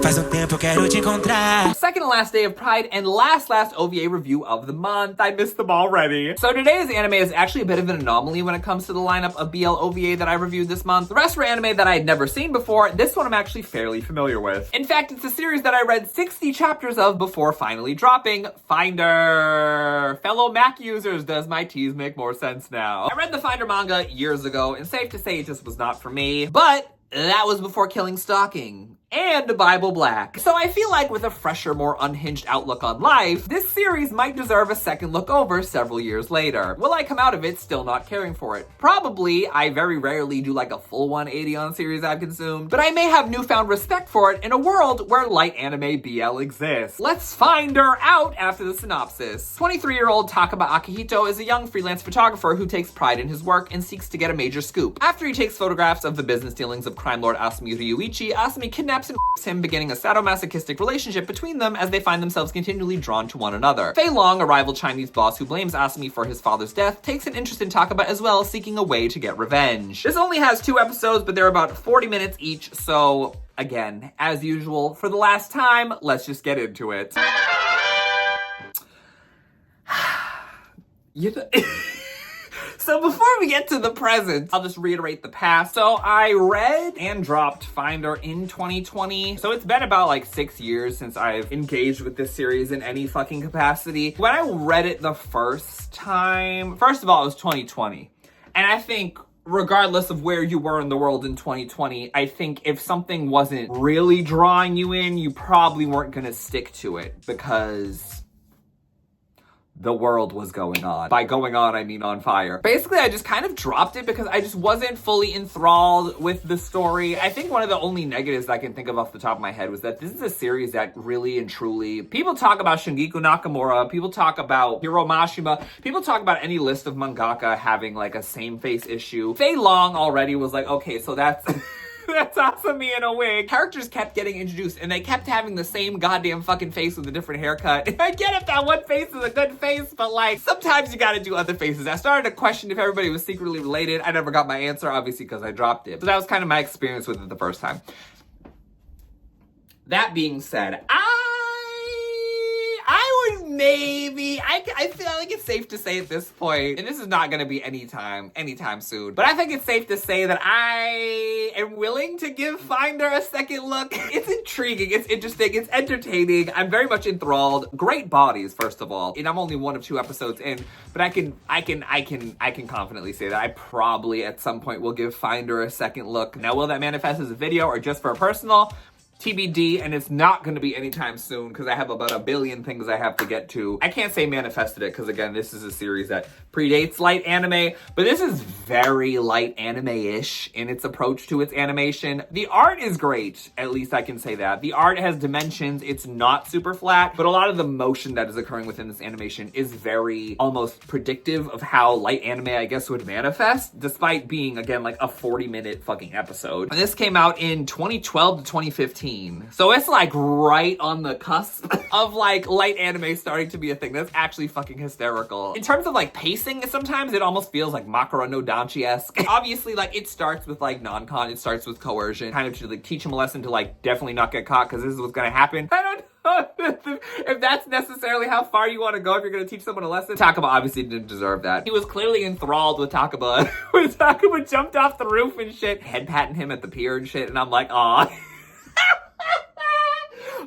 Faz um tempo quero te encontrar. Second to last day of Pride and last OVA review of the month. I missed them already. So today's anime is actually a bit of an anomaly when it comes to the lineup of BL OVA that I reviewed this month. The rest were anime that I had never seen before. This one I'm actually fairly familiar with. In fact, it's a series that I read 60 chapters of before finally dropping. Viewfinder. Fellow Mac users, does my tease make more sense now? I read the Viewfinder manga years ago, and safe to say it just was not for me, but that was before Killing Stalking and Bible Black. So I feel like with a fresher, more unhinged outlook on life, this series might deserve a second look over several years later. Will I come out of it still not caring for it? Probably. I very rarely do like a full 180 on series I've consumed, but I may have newfound respect for it in a world where light anime BL exists. Let's find her out after the synopsis. 23-year-old Takaba Akihito is a young freelance photographer who takes pride in his work and seeks to get a major scoop. After he takes photographs of the business dealings of crime lord Asumi Ryuichi, Asumi kidnaps and him, beginning a sadomasochistic relationship between them as they find themselves continually drawn to one another. Fei Long, a rival Chinese boss who blames Asumi for his father's death, takes an interest in Takaba as well, seeking a way to get revenge. This only has 2 episodes, but they're about 40 minutes each, so again, as usual, for the last time, let's just get into it. You know, so before we get to the present, I'll just reiterate the past. So I read and dropped Viewfinder in 2020. So it's been about like 6 years since I've engaged with this series in any fucking capacity. When I read it the first time, first of all, it was 2020. And I think regardless of where you were in the world in 2020, I think if something wasn't really drawing you in, you probably weren't gonna stick to it because the world was going on. By going on, I mean on fire. Basically, I just kind of dropped it because I just wasn't fully enthralled with the story. I think one of the only negatives I can think of off the top of my head was that this is a series that really and truly, people talk about Shingiku Nakamura, people talk about Hiro Mashima, people talk about any list of mangaka having like a same face issue. Fei Long already was like, okay, so that's that's Asumi in a wig. Characters kept getting introduced and they kept having the same goddamn fucking face with a different haircut. I get it that one face is a good face, but like sometimes you gotta do other faces. I started to question if everybody was secretly related. I never got my answer, obviously, because I dropped it. So that was kind of my experience with it the first time. That being said, I would maybe, I feel like it's safe to say at this point, and this is not gonna be anytime soon, but I think it's safe to say that I am willing to give Viewfinder a second look. It's intriguing, it's interesting, it's entertaining. I'm very much enthralled. Great bodies, first of all. And I'm only 1 of 2 episodes in, but I can confidently say that I probably at some point will give Viewfinder a second look. Now, will that manifest as a video or just for a personal? TBD, and it's not going to be anytime soon because I have about a billion things I have to get to. I can't say manifested it because, again, this is a series that predates light anime, but this is very light anime-ish in its approach to its animation. The art is great, at least I can say that. The art has dimensions, it's not super flat, but a lot of the motion that is occurring within this animation is very almost predictive of how light anime, I guess, would manifest, despite being, again, like a 40-minute fucking episode. And this came out in 2012 to 2015. So it's like right on the cusp of like light anime starting to be a thing. That's actually fucking hysterical. In terms of like pacing, sometimes it almost feels like Makara no Danchi-esque. Obviously, like it starts with like non-con, it starts with coercion, kind of to like teach him a lesson to like definitely not get caught because this is what's gonna happen. I don't know if that's necessarily how far you want to go if you're gonna teach someone a lesson. Takaba obviously didn't deserve that. He was clearly enthralled with Takaba when Takaba jumped off the roof and shit, head patting him at the pier and shit, and I'm like, aw.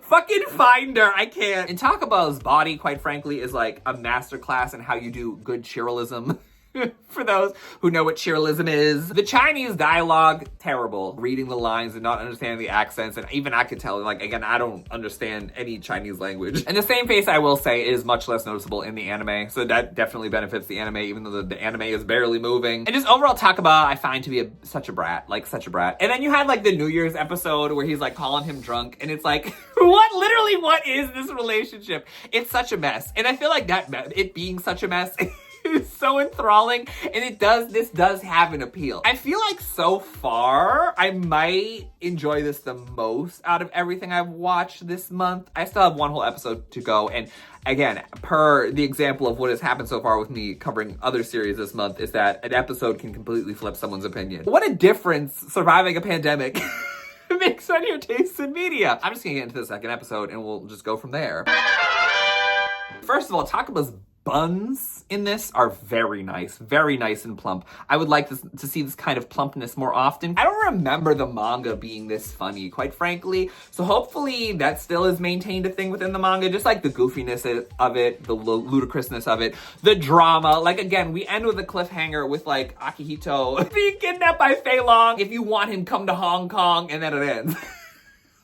Fucking Viewfinder, I can't. And Takaba's body, quite frankly, is like a masterclass in how you do good cheerleism. For those who know what cheerleism is. The Chinese dialogue, terrible. Reading the lines and not understanding the accents, and even I could tell, like, again, I don't understand any Chinese language. And the same face, I will say, is much less noticeable in the anime, so that definitely benefits the anime, even though the anime is barely moving. And just overall, Takaba, I find to be such a brat, like, such a brat. And then you had, like, the New Year's episode where he's, like, calling him drunk, and it's like, what is this relationship? It's such a mess. And I feel like it being such a mess is so enthralling, and this does have an appeal. I feel like so far, I might enjoy this the most out of everything I've watched this month. I still have 1 whole episode to go, and again, per the example of what has happened so far with me covering other series this month, is that an episode can completely flip someone's opinion. What a difference surviving a pandemic Mix on your tastes in media. I'm just gonna get into the second episode and we'll just go from there. First of all, Takaba's buns in this are very nice and plump. I would like to see this kind of plumpness more often. I don't remember the manga being this funny, quite frankly. So hopefully that still is maintained a thing within the manga, just like the goofiness of it, the ludicrousness of it, the drama. Like, again, we end with a cliffhanger with like Akihito being kidnapped by Fei Long. If you want him, come to Hong Kong, and then it ends.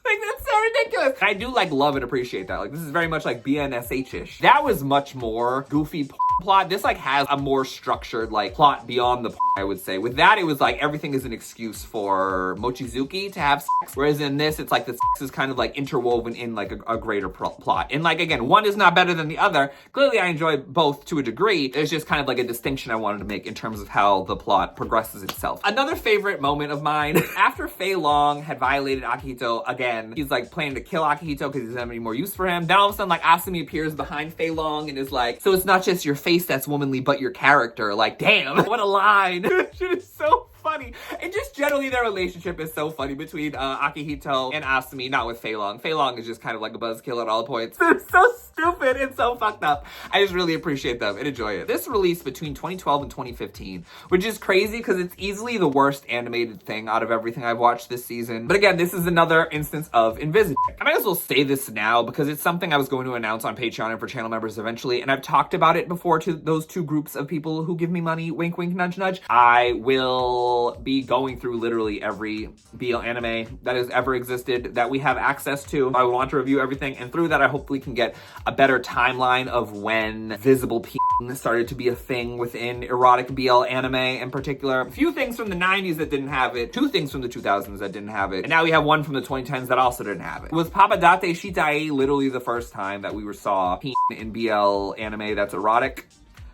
Like, that's so ridiculous. I do like love and appreciate that. Like, this is very much like BNSH-ish. That was much more goofy plot. This like has a more structured like plot beyond the I would say. With that, it was like everything is an excuse for Mochizuki to have sex. Whereas in this, it's like the sex is kind of like interwoven in like a greater plot. And like, again, one is not better than the other. Clearly, I enjoy both to a degree. It's just kind of like a distinction I wanted to make in terms of how the plot progresses itself. Another favorite moment of mine, after Fei Long had violated Akihito again, he's like planning to kill Akihito because he doesn't have any more use for him. Then all of a sudden, like Asumi appears behind Fei Long and is like, so it's not just your face that's womanly, but your character. Like, damn, what a line. Shit is so funny. And just generally their relationship is so funny between Akihito and Asumi, not with Fei Long. Fei Long is just kind of like a buzzkill at all points. They're so stupid and so fucked up. I just really appreciate them and enjoy it. This released between 2012 and 2015, which is crazy because it's easily the worst animated thing out of everything I've watched this season. But again, this is another instance of envisaging. I might as well say this now because it's something I was going to announce on Patreon and for channel members eventually, and I've talked about it before to those two groups of people who give me money, wink wink nudge nudge. I will be going through literally every BL anime that has ever existed that we have access to. I want to review everything, and through that I hopefully can get a better timeline of when visible peeing started to be a thing within erotic BL anime in particular. A few things from the 90s that didn't have it, two things from the 2000s that didn't have it, and now we have one from the 2010s that also didn't have it. Was Papadate Shitae literally the first time that we saw peeing in BL anime that's erotic?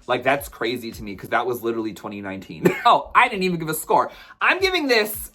Like, that's crazy to me because that was literally 2019. Oh, I didn't even give a score. I'm giving this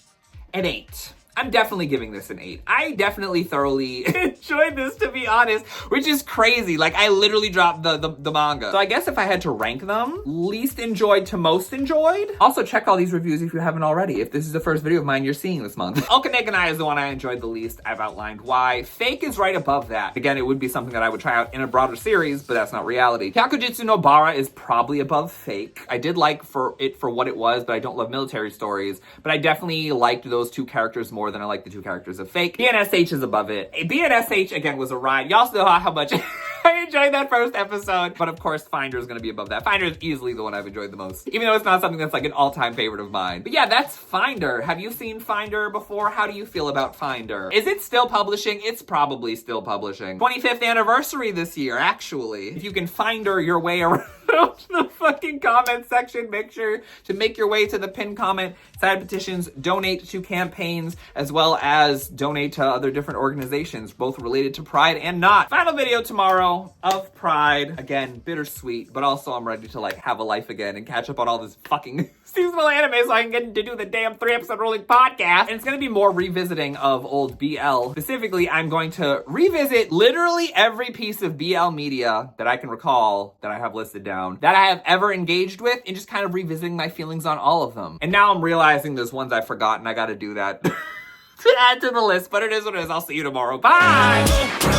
an 8. I'm definitely giving this an 8. I definitely thoroughly enjoyed this, to be honest, which is crazy. Like, I literally dropped the manga. So I guess if I had to rank them, least enjoyed to most enjoyed. Also, check all these reviews if you haven't already. If this is the first video of mine you're seeing this month. Okaneganai is the one I enjoyed the least. I've outlined why. Fake is right above that. Again, it would be something that I would try out in a broader series, but that's not reality. Hyakujitsu no Bara is probably above Fake. I did like for what it was, but I don't love military stories. But I definitely liked those two characters more than I like the two characters of Fake. BNSH is above it. BNSH, again, was a ride. Y'all know how much I enjoyed that first episode. But of course, Finder is going to be above that. Finder is easily the one I've enjoyed the most, even though it's not something that's like an all-time favorite of mine. But yeah, that's Finder. Have you seen Finder before? How do you feel about Finder? Is it still publishing? It's probably still publishing. 25th anniversary this year, actually. If you can Finder your way around the fucking comment section, make sure to make your way to the pinned comment, side petitions, donate to campaigns, as well as donate to other different organizations, both related to Pride and not. Final video tomorrow of Pride. Again, bittersweet, but also I'm ready to like have a life again and catch up on all this fucking seasonal anime so I can get to do the damn 3-episode rolling podcast. And it's gonna be more revisiting of old BL. Specifically, I'm going to revisit literally every piece of BL media that I can recall that I have listed down, that I have ever engaged with, and just kind of revisiting my feelings on all of them. And now I'm realizing there's ones I've forgotten. I gotta do that to add to the list, but it is what it is. I'll see you tomorrow. Bye!